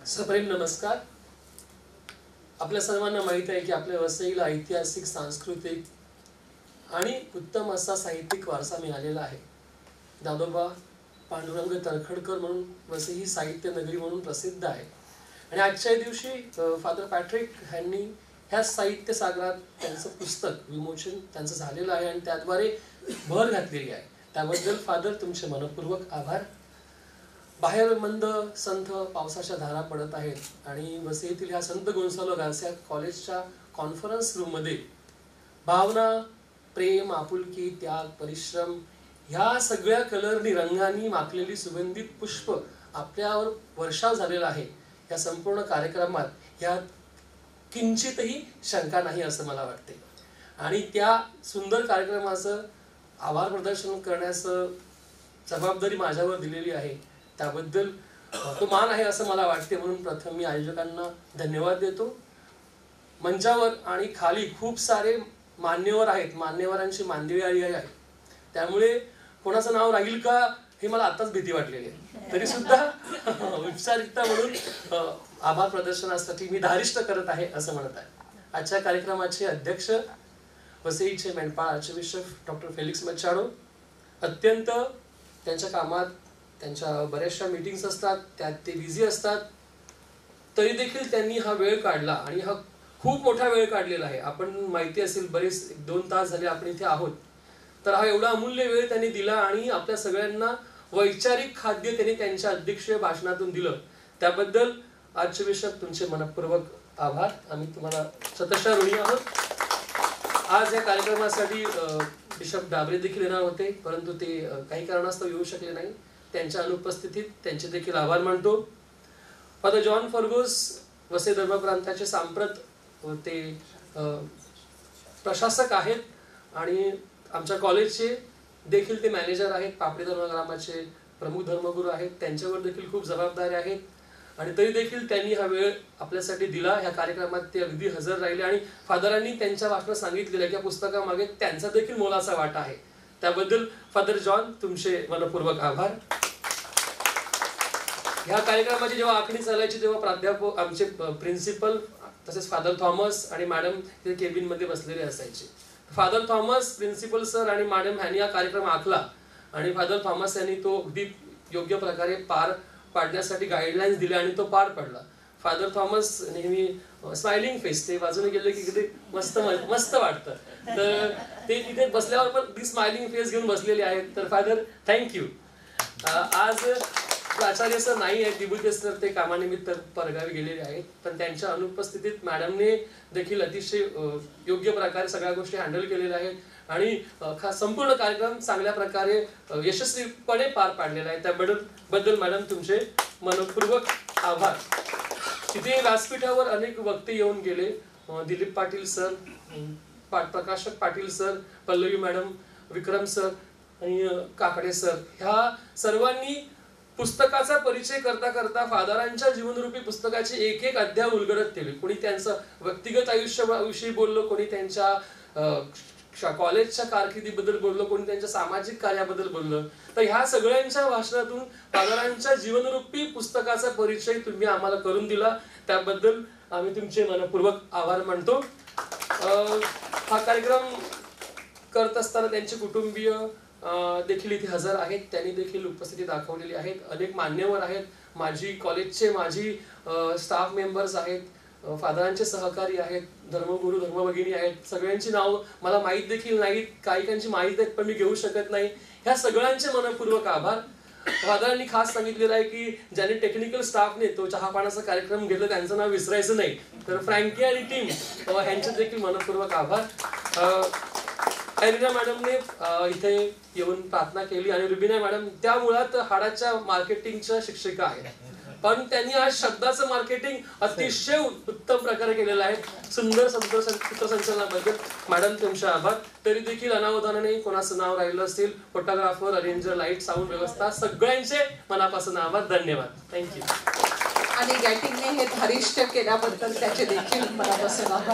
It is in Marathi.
सप्रेम नमस्कार. आपल्या सर्वांना माहित आहे की आपल्या वसईला ऐतिहासिक, सांस्कृतिक आणि उत्तम असा साहित्यिक वारसा मिळालेला आहे. दादोबा पांडुरंग तळखडकर म्हणून वसई ही साहित्य नगरी म्हणून प्रसिद्ध आहे. आणि आजच्या दिवशी फादर पॅट्रिक यांनी ह्या साहित्य सागरात त्यांचं पुस्तक विमोचन त्यांचं झालेलं आहे आणि त्याद्वारे भर घातलेली आहे. त्याबद्दल फादर तुमचे मनपूर्वक आभार. बाहेर मंद संथ पावसाच्या धारा पडत आहेत आणि वसईतील ह्या संत गोन्सालो गार्सिया कॉलेजच्या कॉन्फरन्स रूम मध्ये भावना, प्रेम, आपुलकी, त्याग, परिश्रम ह्या सगळ्या कलरनी रंगांनी माखलेली सुगंधित पुष्प आपल्यावर वर्षाव झालेला आहे. या संपूर्ण कार्यक्रमात ह्यात किंचितही शंका नाही असं मला वाटते. आणि त्या सुंदर कार्यक्रमाचं आभार प्रदर्शन करण्याचं जबाबदारी माझ्यावर दिलेली आहे. त्याबद्दल तो मान आहे असं मला वाटते. म्हणून प्रथम मी आयोजकांना धन्यवाद देतो. मंचावर आणि खाली खूप सारे मान्यवर आहेत, मान्यवरांची मानदेवी आली आहे. त्यामुळे कोणाचं नाव राहील का हे मला आताच भीती वाटलेली आहे. तरी सुद्धा औपचारिकता म्हणून आभार प्रदर्शनासाठी मी धारिष्ट करत आहे असं म्हणत आहे. आजच्या कार्यक्रमाचे अध्यक्ष वसईचे मेंढपाळ आर्चबिशप डॉक्टर फेलिक्स मच्छाडो. अत्यंत त्यांच्या कामात त्यांच्या बऱ्याचशा मीटिंग्स असतात, त्यात ते बिझी असतात, तरी देखील त्यांनी हा वेळ काढला आणि हा खूप मोठा वेळ काढलेला आहे. आपण माहिती असेल बरेच 1-2 तास झाले आपण इथे आहोत. तर हा एवढा अमूल्य वेळ त्यांनी दिला आणि आपल्या सगळ्यांना वैचारिक खाद्य त्यांनी त्यांच्या अध्यक्षीय भाषणातून दिलं. त्याबद्दल आर्चबिशप तुमचे मनपूर्वक आभार. आम्ही तुम्हाला शतशः ऋणी आहोत. आज या कार्यक्रमासाठी बिशप डाबरे देखील येणार होते, परंतु ते काही कारणास्तव येऊ शकले नाही. त्यांच्या अनुपस्थितीत त्यांचे देखील आभार मानतो. फादर जॉन फर्गोस वसई धर्म प्रांताचे सांप्रत ते प्रशासक आहेत आणि आमच्या कॉलेजचे देखील ते मॅनेजर आहेत. पापडी धर्मग्रामाचे प्रमुख धर्मगुरू आहेत. त्यांच्यावर देखील खूप जबाबदाऱ्या आहेत आणि तरी देखील त्यांनी हा वेळ आपल्यासाठी दिला. ह्या कार्यक्रमात ते अगदी हजर राहिले आणि फादरांनी त्यांच्या भाषणात सांगितलेलं की या पुस्तकामागे त्यांचा देखील मोलाचा वाटा आहे. त्याबद्दल फादर जॉन तुमचे मनपूर्वक आभार. ह्या कार्यक्रमाची जेव्हा आखणी चालायची तेव्हा प्राध्यापक आमचे प्रिन्सिपल तसेच फादर थॉमस आणि मॅडम ते केबिन मध्ये बसलेले असायचे. फादर थॉमस, प्रिन्सिपल सर आणि मॅडम ह्यांनी हा कार्यक्रम आखला आणि फादर थॉमस यांनी तो अगदी योग्य प्रकारे पार पाडण्यासाठी गाईडलाईन्स दिल्या आणि तो पार पडला. फादर थॉमस नेहमी स्माइलिंग फेस, ते बाजूने गेले की किती मस्त मस्त वाटतं. तर ते तिथे बसल्यावर पण ती स्माइलिंग फेस घेऊन बसलेले आहेत. तर फादर थँक्यू. आज आचार्य सर नाही आहेत, दिबुते सर ते कामानिमित्त परगावी गेलेले आहेत, पण त्यांच्या अनुपस्थितीत मॅडमने देखील अतिशय योग्य प्रकारे सगळ्या गोष्टी हँडल केलेल्या आहेत आणि संपूर्ण कार्यक्रम चांगल्या प्रकारे यशस्वीपणे पार पाडलेला आहे. त्याबद्दल मॅडम तुमचे मनपूर्वक आभार. तिथे व्यासपीठावर अनेक वक्ते येऊन गेले. दिलीप पाटील सर, प्रकाशक पाटील सर, पल्लवी मॅडम, विक्रम सर आणि काकडे सर, ह्या सर्वांनी पुस्तकाचा परिचय करता करता फादरांच्या जीवनरूपी पुस्तकाचे एक एक अध्याय उलगडत केले. कोणी त्यांचं व्यक्तिगत आयुष्याविषयी बोललो, कोणी त्यांच्या कॉलेजच्या कारकिर्दीबद्दल बोललो, कोणी त्यांच्या सामाजिक कार्याबद्दल बोललो. तर ह्या सगळ्यांच्या भाषणातून फादरांच्या जीवनरूपी पुस्तकाचा परिचय तुम्ही आम्हाला करून दिला. त्याबद्दल आम्ही तुमचे मनपूर्वक आभार मानतो. हा कार्यक्रम करत असताना त्यांचे कुटुंबीय देखील इथे हजर आहेत. त्यांनी देखील उपस्थिती दाखवलेली आहेत. अनेक मान्यवर आहेत, माझी कॉलेजचे माझी स्टाफ मेंबर्स आहेत, फादरांचे सहकारी आहेत, धर्मगुरू धर्मभगिनी आहेत. सगळ्यांची नाव मला माहीत देखील नाहीत, काही माहीत आहेत पण मी घेऊ शकत नाही. ह्या सगळ्यांचे मनपूर्वक आभार. फादरांनी खास सांगितलेलं आहे की ज्यांनी टेक्निकल स्टाफने तो चहा पाण्याचा कार्यक्रम घेतला त्यांचं नाव विसरायचं नाही. तर फ्रँकी आणि टीम ह्यांचे देखील मनपूर्वक आभार. एरिना मॅडमने इथे येऊन प्रार्थना केली आणि रुबिना मॅडम त्या मुळात हाडाच्या मार्केटिंगच्या शिक्षिका आहेत, पण त्यांनी आज शब्दाचं मार्केटिंग अतिशय उत्तम प्रकारे केलेलं आहे. सुंदर सूत्रसंचलनाबद्दल मॅडम तुमचे आभार. तरी देखील अनावधानाने कोणाचं नाव राहिलं असेल, फोटोग्राफर, अरेंजर, लाईट, साऊंड व्यवस्था, सगळ्यांचे मनापासून आभार. धन्यवाद. थँक्यू. आणि गॅटिंगने हे धारिष्ट केल्याबद्दल त्याचे देखील मनापासून आभार.